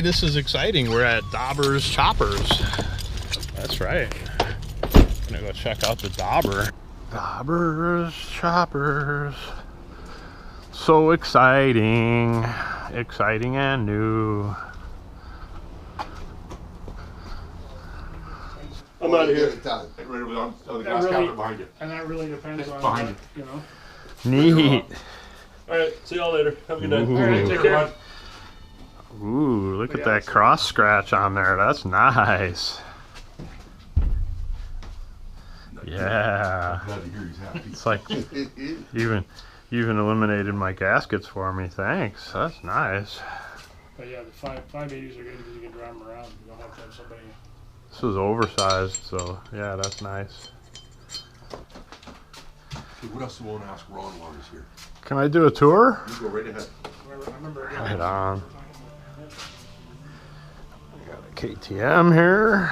this is exciting. We're at Dobbers Choppers. That's right. I'm gonna go check out the Dobber. Dobbers Choppers. So exciting. Exciting and new. I'm out of here. Right on the glass cabinet behind you. And that really depends on behind you know. Neat. All right, see y'all later. Have a good day. Ooh. All right, take care. Ooh, look at that cross scratch on there. That's nice. Yeah. Glad to hear he's happy. It's like even eliminated my gaskets for me. Thanks. That's nice. But yeah, the 580s are good because you can drive them around. You don't have to have somebody. This is oversized, so yeah, that's nice. Hey, what else do you want to ask Ron while he's here? Can I do a tour? You go right ahead. Right on. I got a KTM here.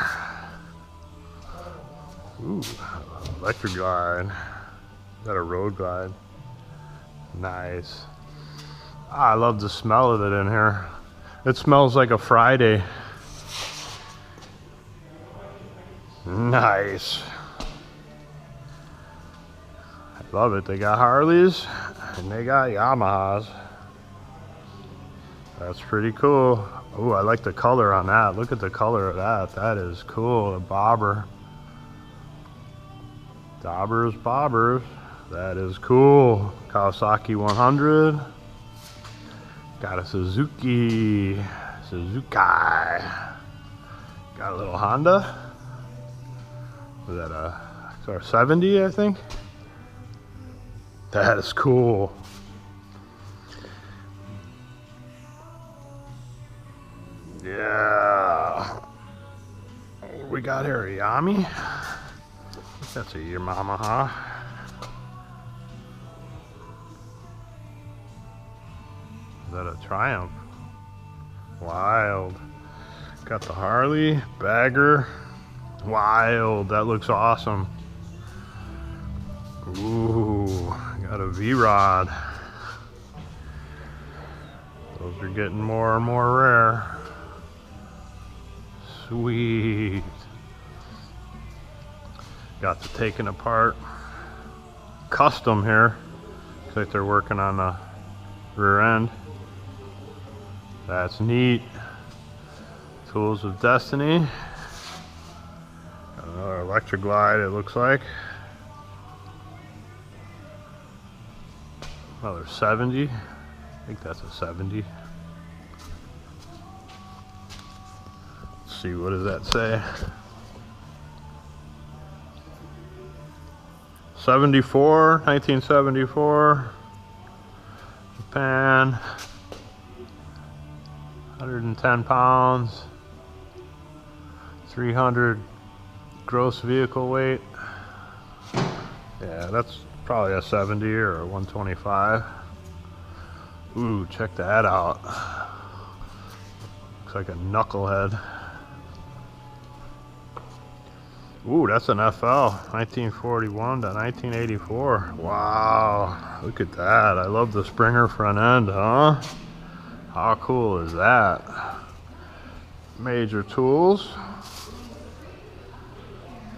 Ooh, electric glide. Got a road glide. Nice. I love the smell of it in here. It smells like a Friday. Nice. I love it. They got Harleys and they got Yamahas. That's pretty cool. Oh, I like the color on that. Look at the color of that. That is cool. A bobber. Dobbers Bobbers. That is cool. Kawasaki 100. Got a Suzuki. Got a little Honda. Was that a XR70, I think? That is cool. Yeah. What we got here? A Yami? That's a Yamaha. Is that a Triumph? Wild. Got the Harley, Bagger. Wild, that looks awesome. Ooh, got a V-Rod. Those are getting more and more rare. Sweet. Got the taken apart custom here. Looks like they're working on the rear end. That's neat. Tools of Destiny. Got another electric glide, it looks like. Another 70. I think that's a 70. Let's see, what does that say? 74, 1974. Japan. 110 pounds. 300 gross vehicle weight. Yeah, that's probably a 70 or a 125. Ooh, check that out. Looks like a knucklehead. Ooh, that's an FL, 1941 to 1984. Wow, look at that. I love the Springer front end, huh? How cool is that? Major tools.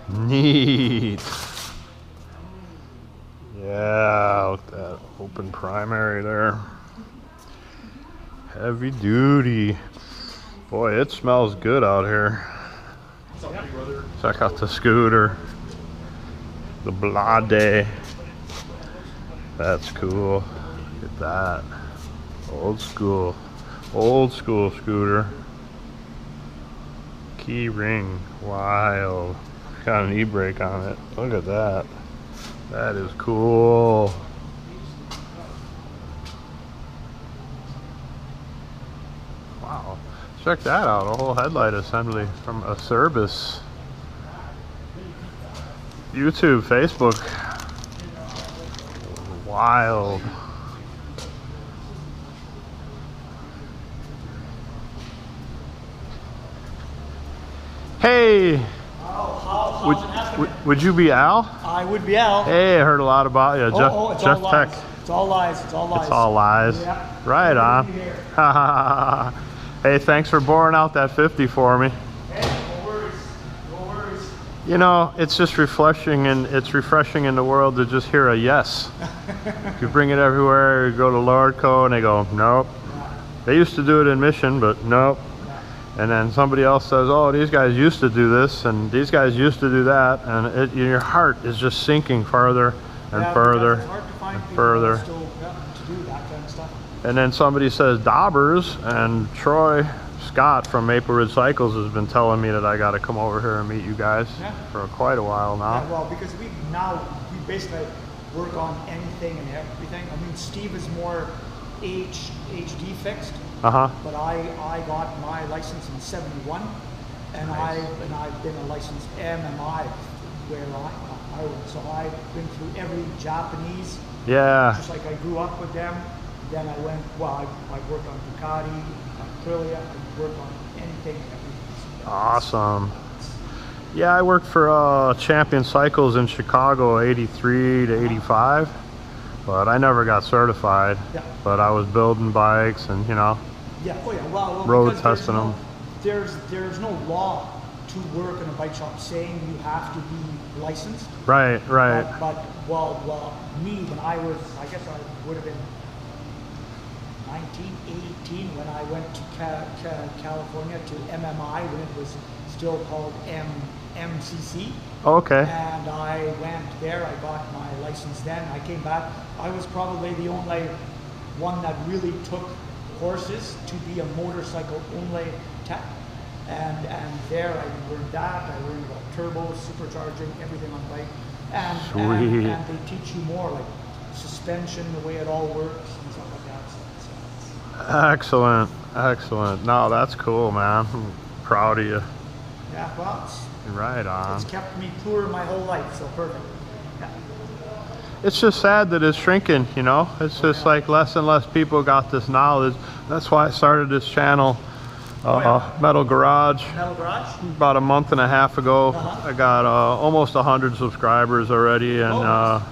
Neat. Yeah, look at that open primary there. Heavy duty. Boy, it smells good out here. Check out the scooter. The Blade. That's cool. Look at that. Old school. Old school scooter. Key ring. Wild. Got an e-brake on it. Look at that. That is cool. Wow. Check that out. A whole headlight assembly from a Service. YouTube, Facebook. Wild. Hey! Would you be Al? I would be Al. Hey, I heard a lot about you. Jeff Tech. It's all lies. It's all lies. It's all lies. Yeah. Right on. Hey, thanks for boring out that 50 for me. Hey, no worries. No worries. You know, it's just refreshing, and it's refreshing in the world to just hear a yes. You bring it everywhere, you go to Lordco and they go, nope. They used to do it in Mission, but nope. And then somebody else says, oh, these guys used to do this, and these guys used to do that, and your heart is just sinking further and further and further. Still to do that kind of stuff. And then somebody says Dobbers, and Troy Scott from Maple Ridge Cycles has been telling me that I got to come over here and meet you guys for quite a while now. Yeah, well, because we basically work on anything and everything. I mean, Steve is more HD fixed. But I got my license in '71, and I've been a licensed MMI where I was. So I've been through every Japanese. Yeah. Just like I grew up with them. Then I went. Well, I worked on Ducati, Aprilia. I worked on anything and everything. Awesome. Yeah, I worked for Champion Cycles in Chicago, '83 to '85, but I never got certified. Yeah. But I was building bikes and Yeah, oh yeah, well road testing them. There's no law to work in a bike shop saying you have to be licensed. Right. But me, when I was, I guess I would have been 19, 18 when I went to California to MMI when it was still called MCC. Okay. And I went there, I got my license then. I came back. I was probably the only one that really took courses to be a motorcycle only tech, and there I learned that. I learned about turbos, supercharging, everything on bike, and they teach you more like suspension, the way it all works and stuff like that. So, Excellent. No, that's cool, man. I'm proud of you. yeah, well, Right on. it's kept me poor my whole life, so perfect. Yeah. It's just sad that it's shrinking, It's just like less and less people got this knowledge. That's why I started this channel, Metal Garage. Metal Garage? About a month and a half ago. I got almost 100 subscribers already, and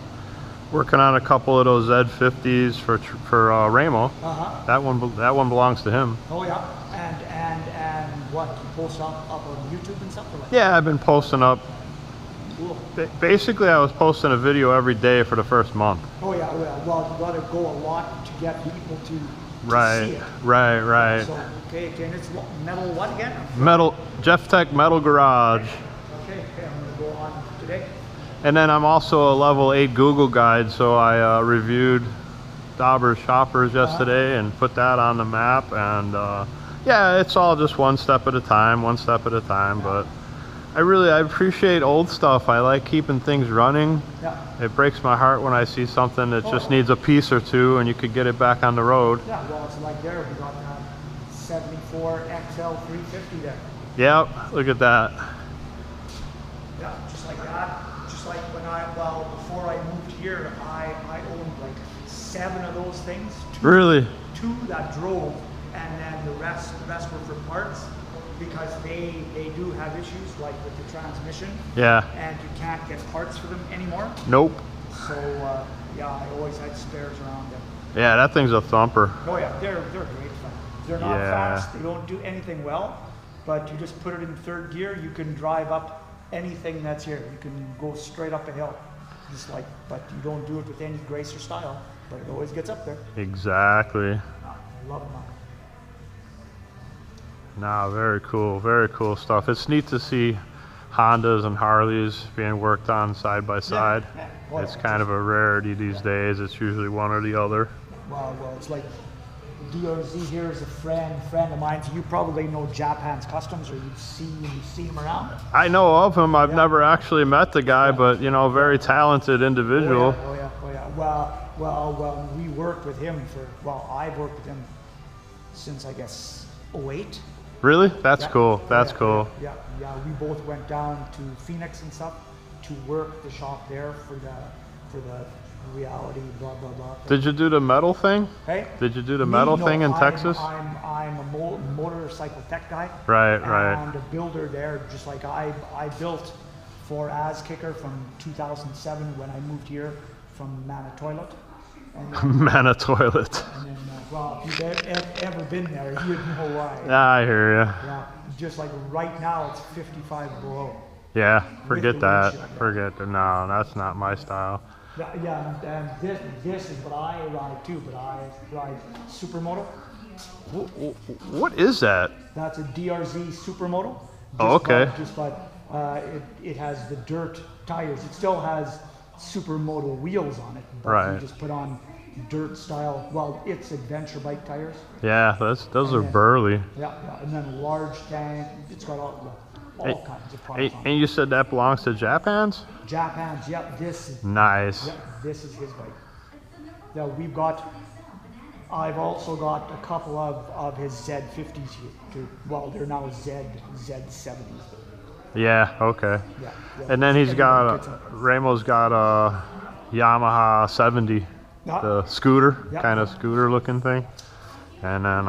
working on a couple of those Z50s for Ramo. That one belongs to him. Oh yeah, and what, you post up on YouTube and stuff? Or what? Yeah, I've been posting up. Cool. Basically, I was posting a video every day for the first month. Oh yeah, well, you gotta go a lot to get people to see it. Right. So, okay, and it's metal what again? Metal, Jeff Tech Metal Garage. Okay, I'm gonna go on today. And then I'm also a level 8 Google guide, so I reviewed Dobbers Choppers yesterday and put that on the map. And yeah, it's all just one step at a time, but I appreciate old stuff. I like keeping things running. Yeah. It breaks my heart when I see something that just needs a piece or two and you could get it back on the road. Yeah, well, it's like there, we got that 74 XL 350 there. Yep, look at that. Yeah, just like that. Just like when before I moved here, I owned like 7 of those things. Really? 2 that drove, and then the rest were for parts, because they do have issues like with the transmission. Yeah. And you can't get parts for them anymore. Nope. So yeah, I always had spares around them. Yeah, that thing's a thumper. Oh yeah, they're great fun. They're not fast. They don't do anything well, but you just put it in 3rd gear. You can drive up anything that's here. You can go straight up a hill, but you don't do it with any grace or style. But it always gets up there. Exactly. I love them. No, very cool stuff. It's neat to see Hondas and Harleys being worked on side by side. Yeah. Well, it's kind of a rarity these days. It's usually one or the other. Well, it's like DRZ here is a friend of mine. So you probably know Japan's Customs, or you see him around. I know of him. I've never actually met the guy, but very talented individual. Oh yeah. Well, we worked with him I've worked with him since I guess 2008. Really? That's cool. That's cool. Yeah. We both went down to Phoenix and stuff to work the shop there for the reality, blah blah blah. Did you do the metal thing? Hey? Did you do the metal thing in Texas? I'm a motorcycle tech guy. Right. And a builder there, just like I built for As Kicker from 2007 when I moved here from Manitoilet. And then, Man, a toilet. and then well, if you've ever been there, you'd know why. Yeah, I hear you. Yeah, just like right now, it's 55 below. Yeah, forget the that. windshield, yeah. Forget that. No, that's not my style. Yeah, and this is what I ride too, but I ride Supermoto. What is that? That's a DRZ Supermoto. Oh, okay. It has the dirt tires. It still has Supermoto wheels on it, but Right. you just put on dirt style. Well, it's adventure bike tires. Yeah, those are then- burly. Yeah, and then large tank. It's got all kinds of products on it. And you said that belongs to Japan's? Japan's. Yeah, this is. Nice. Yeah, this is his bike. Yeah, I've also got a couple of his Z50s here too. Well, they're now Z70s. Yeah, okay. Yeah. And then he's Everyone got gets a- Ramo's got a Yamaha 70, Yeah. the scooter, Yeah. kind of scooter looking thing. And then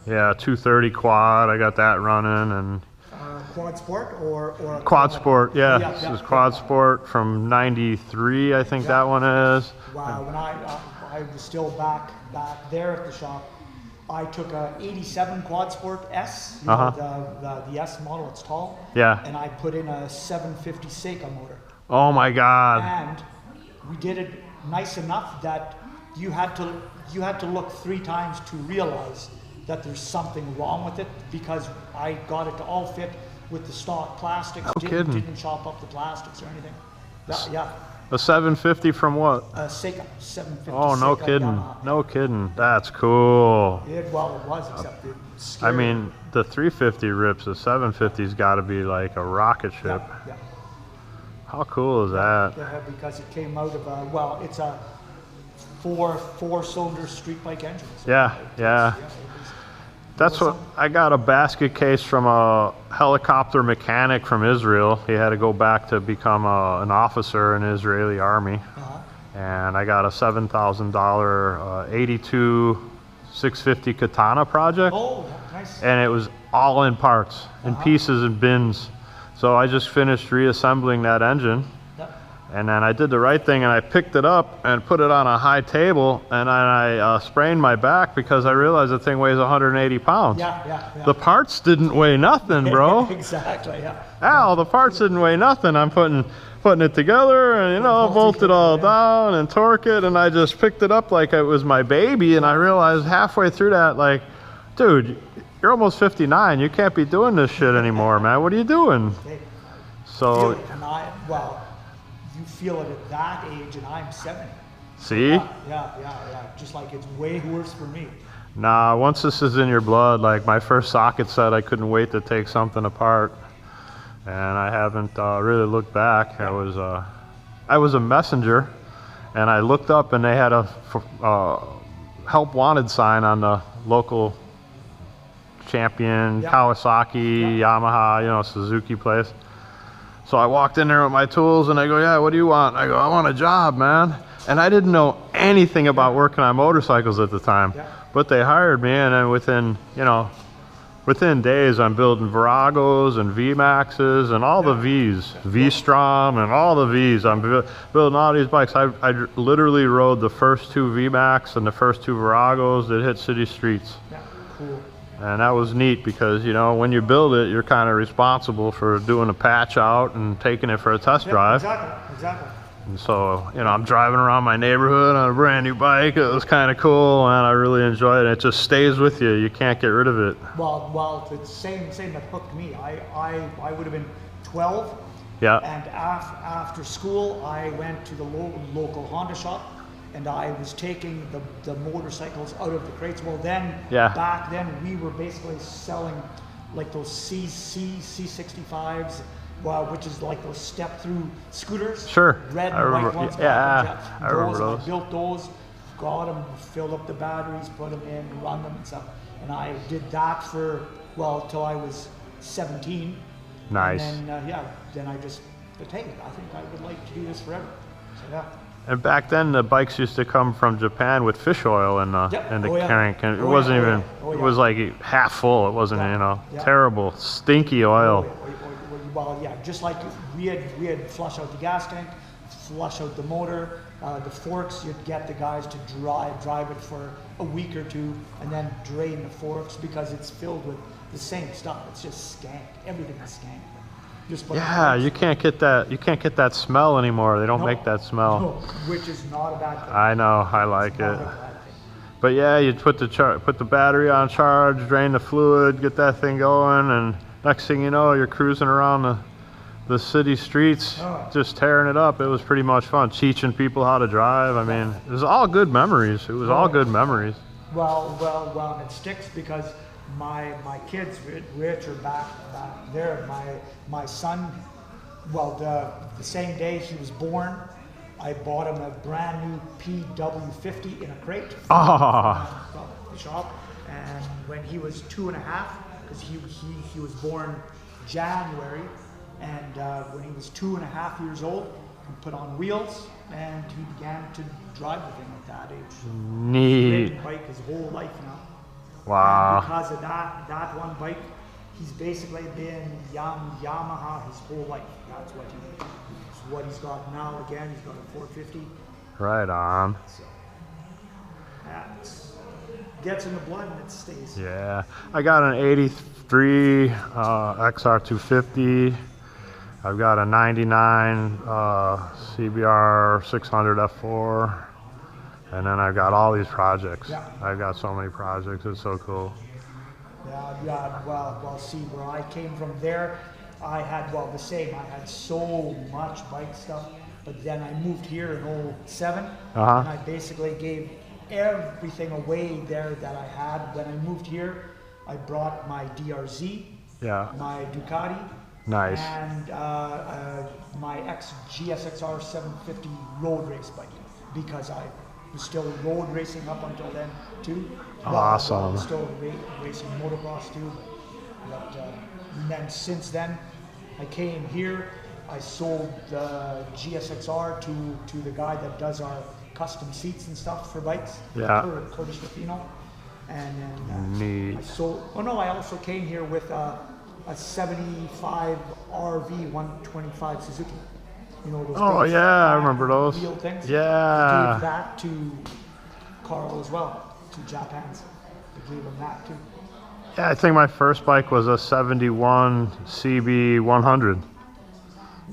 yeah, 230 quad, I got that running, and Quad Sport or a Quad Sport, yeah. Yeah, This yeah, is Quad Sport from 93, I think that one is. Wow, when I was still back there at the shop, I took a 87 Quad Sport S, you know, the S model, it's tall. Yeah. And I put in a 750 Seika motor. Oh my God. And we did it nice enough that you had to look 3 times to realize that there's something wrong with it, because I got it to all fit with the stock plastics. Didn't chop up the plastics or anything. Yeah. A 750 from what? Seika 750. Oh, no Seika kidding. Yamaha. No kidding. That's cool. It was, except it I scared mean, the 350 rips, the 750's got to be like a rocket ship. Yeah. How cool is that? Yeah, because it came out of it's a four-cylinder street bike engine. So Yeah. That's what I got, a basket case from a helicopter mechanic from Israel. He had to go back to become an officer in the Israeli army. Uh-huh. And I got a $7,000 82 650 Katana project. Oh, nice. And it was all in parts, in pieces and bins. So I just finished reassembling that engine. Yep. And then I did the right thing, and I picked it up and put it on a high table, and then I sprained my back because I realized the thing weighs 180 pounds. Yeah. The parts didn't weigh nothing, bro. Exactly, yeah. Al, the parts didn't weigh nothing. I'm putting it together, and bolt it all down and torque it, and I just picked it up like it was my baby, and I realized halfway through that, like, dude, you're almost 59. You can't be doing this shit anymore, man. What are you doing? Hey, So, you feel it at that age, and I'm 70. see? Yeah. Just like it's way worse for me. Nah, once this is in your blood, like my first socket set, I couldn't wait to take something apart. And I haven't really looked back. I was a messenger, and I looked up, and they had a help wanted sign on the local champion Kawasaki, Yamaha, Suzuki place. So I walked in there with my tools, and I go, yeah, what do you want? I go, I want a job, man. And I didn't know anything about working on motorcycles at the time, but they hired me, and then within days, I'm building Viragos and VMAXs and all the Vs, V-Strom and all the Vs. I'm building all these bikes. I literally rode the first 2 VMAX and the first 2 Viragos that hit city streets. Yeah, cool. And that was neat because, when you build it, you're kind of responsible for doing a patch out and taking it for a test drive. Exactly. And so, I'm driving around my neighborhood on a brand new bike. It was kind of cool, and I really enjoyed it. It just stays with you. You can't get rid of it. Well, it's the same that hooked me. I would have been 12. Yeah. And after school, I went to the local Honda shop, and I was taking the motorcycles out of the crates. Well, back then we were basically selling like those C65s, which is like those step-through scooters. Sure. Red I and remember, white ones. I remember those. I built those, got them, filled up the batteries, put them in, run them and stuff. And I did that till I was 17. Nice. And then, then I just, hey, I think I would like to do this forever. So, yeah. And back then, the bikes used to come from Japan with fish oil in the carrying. It wasn't even. It was like half full. It wasn't, terrible, stinky oil. Well, just like we had flushed out the gas tank, flush out the motor. The forks, you'd get the guys to drive it for a week or two, and then drain the forks because it's filled with the same stuff. It's just skank. Everything is skank. Just Yeah, you can't get that. You can't get that smell anymore. They don't make that smell. No, which is not a bad thing. I know. I like It's not it. a bad thing. But yeah, you put the battery on charge, drain the fluid, get that thing going, and next thing you know, you're cruising around the city streets, just tearing it up. It was pretty much fun, teaching people how to drive. I mean, it was all good memories. It was all good memories. Well, it sticks because my kids, Rich, are back there. My son, well, the same day he was born, I bought him a brand new PW50 in a crate from the shop, and when he was 2.5, because he was born January, and when he was 2.5 years old, he put on wheels, and he began to drive the thing at that age. Neat. Ridden bike his whole life now. Wow. And because of that one bike, he's basically been Yamaha his whole life. That's what he's got now. Again, he's got a 450. Right on. So that gets in the blood and it stays. Yeah, I got an 83 XR250. I've got a 99 CBR 600 F4. And then I've got all these projects. Yeah. I've got so many projects. It's so cool. Yeah. Well, see, where I came from there, I had, well, the same. I had so much bike stuff, but then I moved here in 07, and I basically gave everything away there that I had. When I moved here, I brought my DRZ, my Ducati, nice, and my GSXR 750 road race bike, because I was still road racing up until then too. Awesome. Well, still racing motocross too. But and then since then, I came here. I sold the GSXR to the guy that does our custom seats and stuff for bikes. Curtis Rufino. And then neat. I sold. Oh no! I also came here with a 75 RV 125 Suzuki. You know those big I remember those. wheel things? Yeah. I gave that to Carl as well, to Japan's. I gave him that too. Yeah, I think my first bike was a 71 CB 100.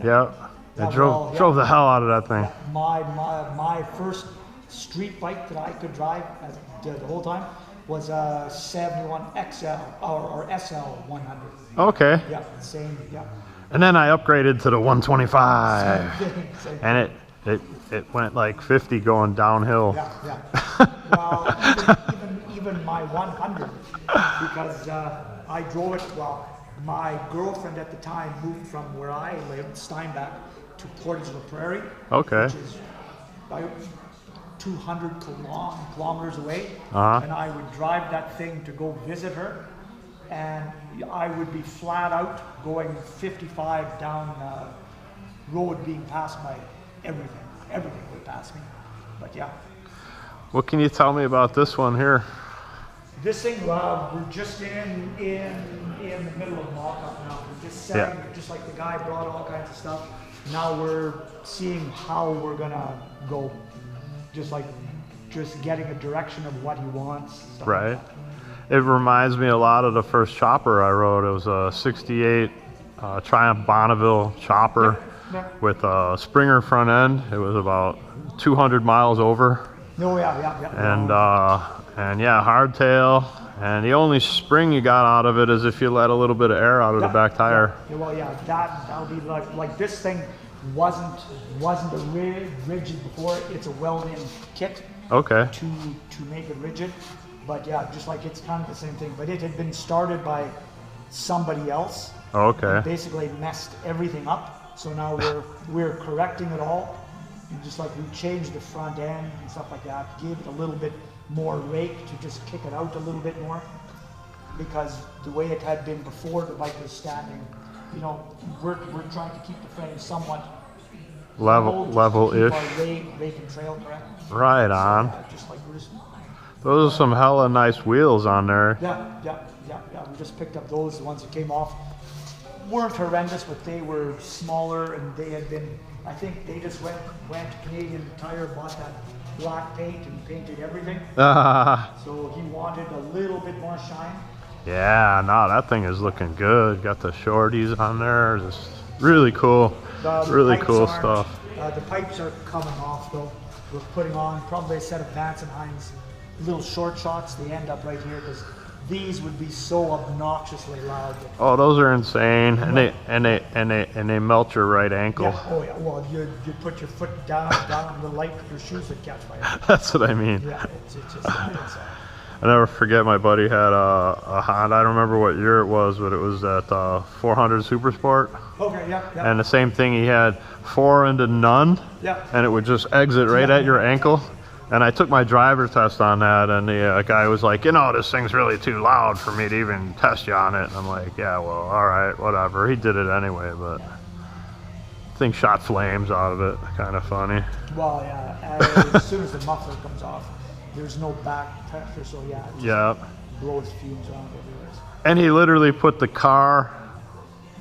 Yep. I drove the hell out of that thing. My first street bike that I could drive the whole time was a 71 XL or SL 100. Okay. Yeah, same. Yeah. And then I upgraded to the 125, Same thing. and it went like 50 going downhill. Yeah. Well, even my 100, because I drove it. Well, my girlfriend at the time moved from where I lived, Steinbach, to Portage la Prairie. Okay. Which is about 200 kilometers away, and I would drive that thing to go visit her, and I would be flat out going 55 down road, being passed by everything. Everything would pass me. But yeah. What can you tell me about this one here? This thing, we're just in the middle of mock-up now. We're just setting, just like the guy brought all kinds of stuff. Now we're seeing how we're gonna go. Just getting a direction of what he wants. Right. Like that. It reminds me a lot of the first chopper I rode. It was a 68 Triumph Bonneville chopper with a Springer front end. It was about 200 miles over. Oh, yeah. And yeah, hardtail. And the only spring you got out of it is if you let a little bit of air out of the back tire. Yeah, well, yeah, that'll be like this thing wasn't a rigid before. It's a welding kit. Okay. To make it rigid, but yeah, just like it's kind of the same thing. But it had been started by somebody else. Okay. Basically messed everything up. So now we're correcting it all. And just like we changed the front end and stuff like that, gave it a little bit more rake to just kick it out a little bit more, because the way it had been before, the bike was standing. You know, we're trying to keep the frame somewhat level-ish. Rake and trail correct. Right on. So, just like those are some hella nice wheels on there. Yeah. We just picked up those, the ones that came off weren't horrendous, but they were smaller, and they had been, I think they just went to Canadian Tire, bought that black paint and painted everything. So he wanted a little bit more shine. Yeah, no, that thing is looking good. Got the Shorties on there. Just really cool. Really cool stuff. The pipes are coming off though. We're putting on probably a set of Vance and Hines little short shots. They end up right here because these would be so obnoxiously loud. Oh, those are insane, and they melt your right ankle. Yeah. Oh yeah. Well, you put your foot down on the light, your shoes would catch fire. That's what I mean. Yeah, it's just. I never forget, my buddy had a Honda. I don't remember what year it was, but it was that 400 Super Sport. Okay, yeah. And the same thing, he had 4 into none, and it would just exit right at your ankle. And I took my driver test on that, and the guy was like, you know, this thing's really too loud for me to even test you on it. And I'm like, yeah, well, all right, whatever. He did it anyway, but the thing shot flames out of it. Kind of funny. Well, yeah, as soon as the muffler comes off, there's no back pressure, so yeah, it just blows fumes around everywhere. And he literally put the car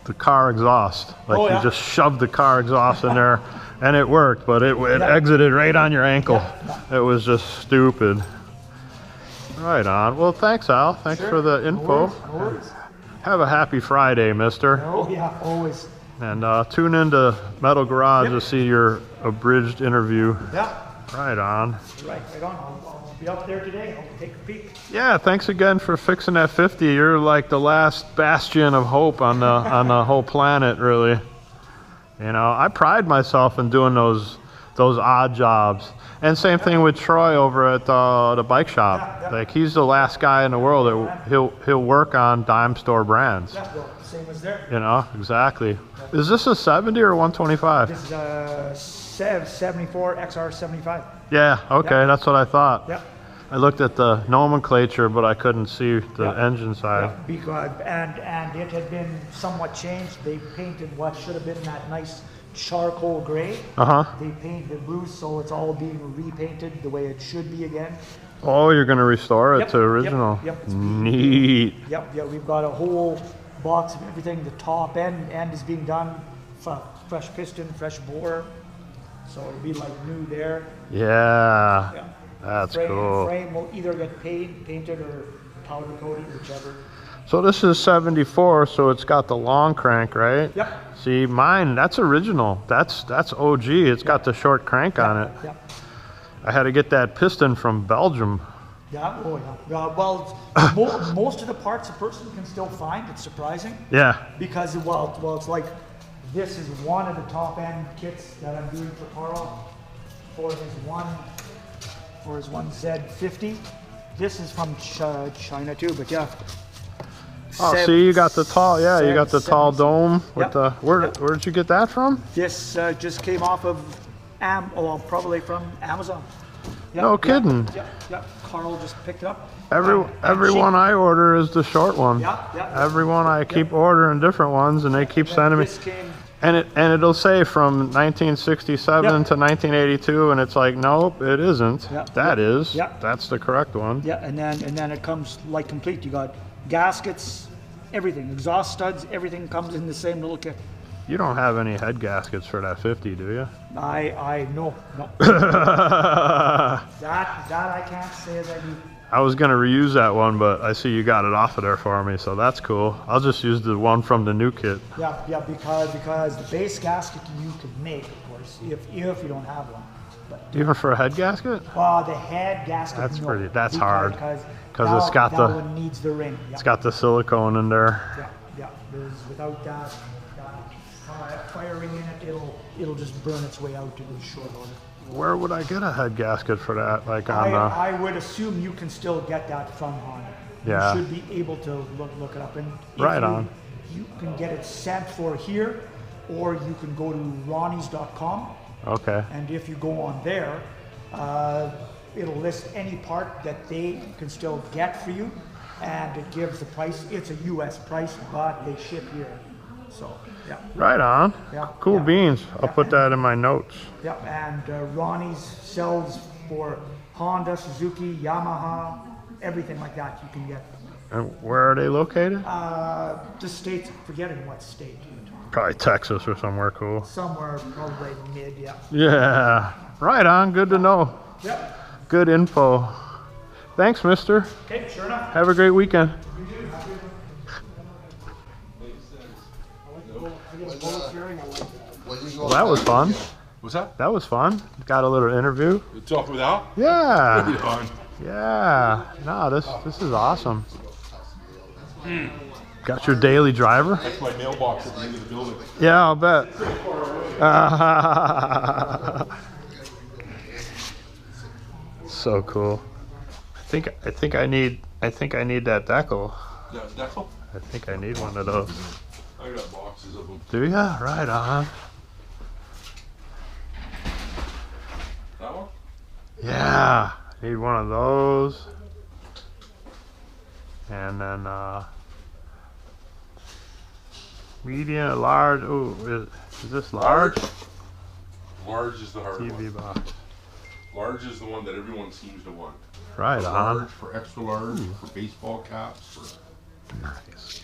exhaust, like he just shoved the car exhaust in there, and it worked, but it exited right on your ankle. It was just stupid. Right on. Well, thanks, Al. Thanks for the info. No worries. Have a happy Friday, mister. Oh yeah, always. And tune into Metal Garage to see your abridged interview. Yeah. Right on. Right on. I'll be up there today. I'll take a peek. Yeah, thanks again for fixing that 50. You're like the last bastion of hope on the whole planet, really. You know, I pride myself in doing those odd jobs. And same thing with Troy over at the bike shop. Like, he's the last guy in the world that he'll work on dime store brands. Yeah, well, same as there. You know, exactly. Is this a 70 or 125? This is a 74 XR75. Yeah, okay, that's what I thought. Yeah. I looked at the nomenclature, but I couldn't see the engine side. Yeah, because and it had been somewhat changed. They painted what should have been that nice charcoal gray. They painted it blue, so it's all being repainted the way it should be again. Oh, you're going to restore it to original. Yep. Neat. Yep. We've got a whole box of everything. The top end is being done. Fresh piston, fresh bore. So it'll be like new there. Yeah. That's cool. Frame will either get painted or powder coated, whichever. So this is 74, so it's got the long crank, right? Yep. See, mine, that's original. That's OG. It's got the short crank on it. Yep. I had to get that piston from Belgium. Yeah, oh yeah. Well, most of the parts a person can still find. It's surprising. Yeah. Because, well, it's like, this is one of the top end kits that I'm doing for Carl for his one Z50. This is from China too, but yeah. Oh, see, you got the tall, you got the tall dome with the. Where did you get that from? This just came off of probably from Amazon. No kidding. Yeah. Carl just picked it up. Every one I order is the short one. Yeah. Every one I keep ordering different ones, and they keep sending me. And it'll say from 1967 to 1982, and it's like, nope, it isn't. That's the correct one. Yeah, and then it comes like complete. You got gaskets, everything, exhaust studs, everything comes in the same little kit. You don't have any head gaskets for that 50, do you? No. that I can't say as I do. I was gonna reuse that one, but I see you got it off of there for me, so that's cool. I'll just use the one from the new kit. Yeah, because the base gasket you could make, of course, if you don't have one. But even for a head gasket? The head gasket. That's hard. Because that one needs the ring. Yeah. It's got the silicone in there. Yeah. Without that firing in it, it'll just burn its way out in short order. Where would I get a head gasket for that? Like on I would assume you can still get that from Honda. Yeah. You should be able to look it up. And you can get it sent for here, or you can go to ronnies.com. Okay. And if you go on there, it'll list any part that they can still get for you, and it gives the price. It's a U.S. price, but they ship here. So, yeah. Right on. Yeah. Cool beans. I'll put that in my notes. Yeah, and Ronnie's sells for Honda, Suzuki, Yamaha, everything like that you can get. And where are they located? The state's forgetting what state. Probably Texas or somewhere cool. Somewhere probably mid, yeah. Yeah, right on. Good to know. Yep. Good info. Thanks, mister. Okay, sure enough. Have a great weekend. Well, that was fun. What's that? That was fun. Got a little interview. Talk with Al? Yeah. Right on. Yeah. No, this is awesome. Got your daily driver? That's my mailbox at the end of the building. Yeah, I'll bet. So cool. I think I need that decal. Yeah, Deckle? I think I need one of those. I got boxes of them. Do ya? Right on. That one? Yeah. Need one of those. And then medium, large. Oh, is this large? Large is the hard TV one. box. Large is the one that everyone seems to want. Right on. Large for extra large, for baseball caps, for Nice.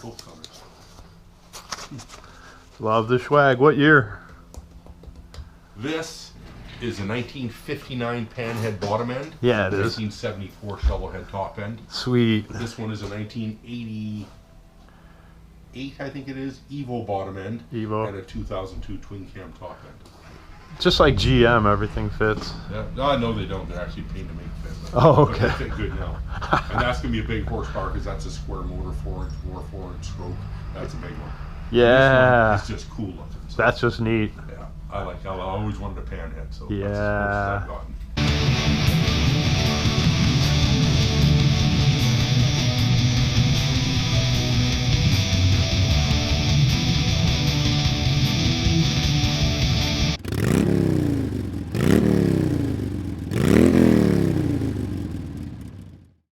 both colors. Love the swag. What year? This is a 1959 panhead bottom end. Yeah, it is. 1974 shovelhead top end. Sweet. This one is a 1988, I think it is, Evo bottom end. Evo. And a 2002 twin cam top end. Just like GM, everything fits. Yeah, no, they don't. They're actually paid to make fit. Oh, But okay. they fit good now. And that's going to be a big horsepower because that's a square motor, 4-inch bore, 4-inch stroke. That's a big one. Yeah. It's just cool looking. So, That's just neat. yeah, I always wanted a panhead, so that's as close as Yeah. I've gotten.